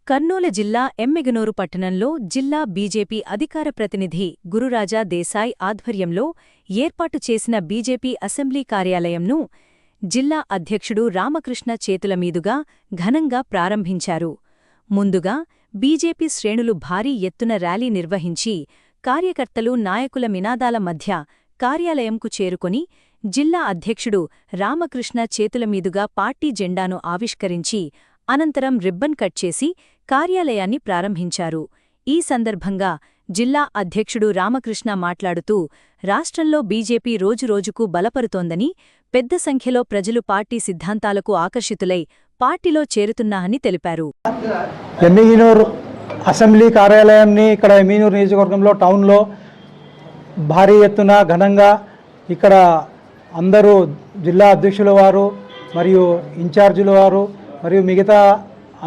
కర్నూలు జిల్లా ఎమ్మిగనూరు పట్టణంలో జిల్లా బీజేపీ అధికార ప్రతినిధి గురురాజా దేశాయ్ ఆధ్వర్యంలో ఏర్పాటు చేసిన బీజేపీ అసెంబ్లీ కార్యాలయంను జిల్లా అధ్యక్షుడు రామకృష్ణ చేతుల మీదుగా ఘనంగా ప్రారంభించారు. ముందుగా బీజేపీ శ్రేణులు భారీ ఎత్తున ర్యాలీ నిర్వహించి కార్యకర్తలు నాయకుల నినాదాల మధ్య కార్యాలయంకు చేరుకొని జిల్లా అధ్యక్షుడు రామకృష్ణ చేతుల మీదుగా పార్టీ జెండాను ఆవిష్కరించి అనంతరం రిబ్బన్ కట్ చేసి కార్యాలయాన్ని ప్రారంభించారు. ఈ సందర్భంగా జిల్లా అధ్యక్షుడు రామకృష్ణ మాట్లాడుతూ రాష్ట్రంలో బీజేపీ రోజురోజుకు బలపరుతోందని, పెద్ద సంఖ్యలో ప్రజలు పార్టీ సిద్ధాంతాలకు ఆకర్షితులై పార్టీలో చేరుతున్నారని తెలిపారు. ఎమ్మిగనూరు అసెంబ్లీ కార్యాలయాన్ని ఇక్కడ ఎమ్మిగనూరు నియోజకవర్గంలో టౌన్లో భారీ ఎత్తున ఘనంగా ఇక్కడ అందరూ జిల్లా అధ్యక్షుల వారు మరియు ఇన్ఛార్జీల వారు మరియు మిగతా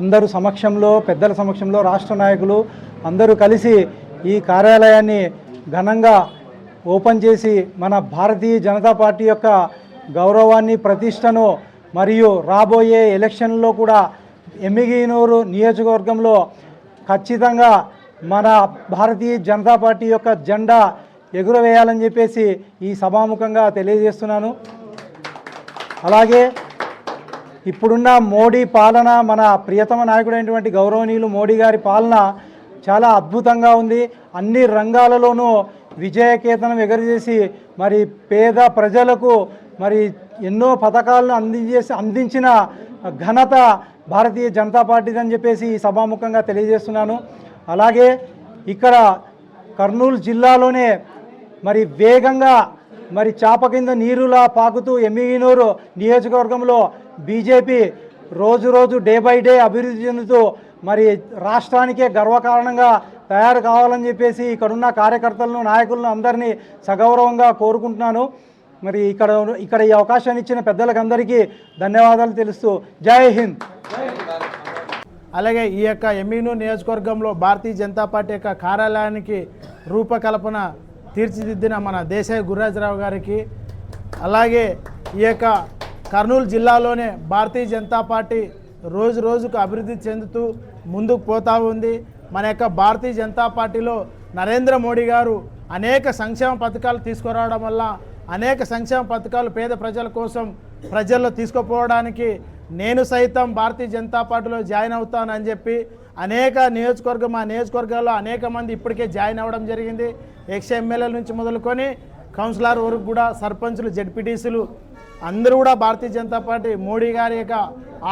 అందరూ సమక్షంలో, పెద్దల సమక్షంలో రాష్ట్ర నాయకులు అందరూ కలిసి ఈ కార్యాలయాన్ని ఘనంగా ఓపెన్ చేసి మన భారతీయ జనతా పార్టీ యొక్క గౌరవాన్ని, ప్రతిష్టను మరియు రాబోయే ఎలక్షన్లో కూడా ఎమ్మిగనూరు నియోజకవర్గంలో ఖచ్చితంగా మన భారతీయ జనతా పార్టీ యొక్క జెండా ఎగురవేయాలని చెప్పేసి ఈ సభాముఖంగా తెలియజేస్తున్నాను. అలాగే ఇప్పుడున్న మోడీ పాలన, మన ప్రియతమ నాయకుడైనటువంటి గౌరవనీయులు మోడీ గారి పాలన చాలా అద్భుతంగా ఉంది. అన్ని రంగాలలోనూ విజయకేతనం ఎగరజేసి మరి పేద ప్రజలకు మరి ఎన్నో పథకాలను అందించిన ఘనత భారతీయ జనతా పార్టీదని చెప్పేసి ఈ సభాముఖంగా తెలియజేస్తున్నాను. అలాగే ఇక్కడ కర్నూలు జిల్లాలోనే మరి వేగంగా మరి చాప కింద నీరులా పాకుతూ ఎమ్మిగనూరు నియోజకవర్గంలో బీజేపీ రోజు డే బై డే అభివృద్ధి చెందుతూ మరి రాష్ట్రానికే గర్వకారణంగా తయారు కావాలని చెప్పేసి ఇక్కడున్న కార్యకర్తలను, నాయకులను అందరినీ సగౌరవంగా కోరుకుంటున్నాను. మరి ఇక్కడ ఈ అవకాశాన్ని ఇచ్చిన పెద్దలకందరికీ ధన్యవాదాలు తెలుస్తూ జై హింద్. అలాగే ఈ యొక్క ఎమ్మిగనూరు నియోజకవర్గంలో భారతీయ జనతా పార్టీ యొక్క కార్యాలయానికి రూపకల్పన తీర్చిదిద్దిన మన దేశాయ్ గురురాజరావు గారికి, అలాగే ఈ యొక్క కర్నూలు జిల్లాలోనే భారతీయ జనతా పార్టీ రోజుకు అభివృద్ధి చెందుతూ ముందుకు పోతూ ఉంది. మన యొక్క భారతీయ జనతా పార్టీలో నరేంద్ర మోడీ గారు అనేక సంక్షేమ పథకాలు తీసుకురావడం వల్ల, అనేక సంక్షేమ పథకాలు పేద ప్రజల కోసం ప్రజల్లో తీసుకుపోవడానికి నేను సైతం భారతీయ జనతా పార్టీలో జాయిన్ అవుతానని చెప్పి అనేక నియోజకవర్గాల్లో అనేక మంది ఇప్పటికే జాయిన్ అవ్వడం జరిగింది. ఎమ్మెల్యేల నుంచి మొదలుకొని కౌన్సిలర్ వరకు కూడా, సర్పంచులు, జెడ్పీటీసీలు అందరూ కూడా భారతీయ జనతా పార్టీ మోడీ గారి యొక్క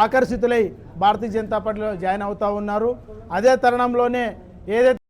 ఆకర్షితులై భారతీయ జనతా పార్టీలో జాయిన్ అవుతూ ఉన్నారు. అదే తరుణంలోనే ఏదైతే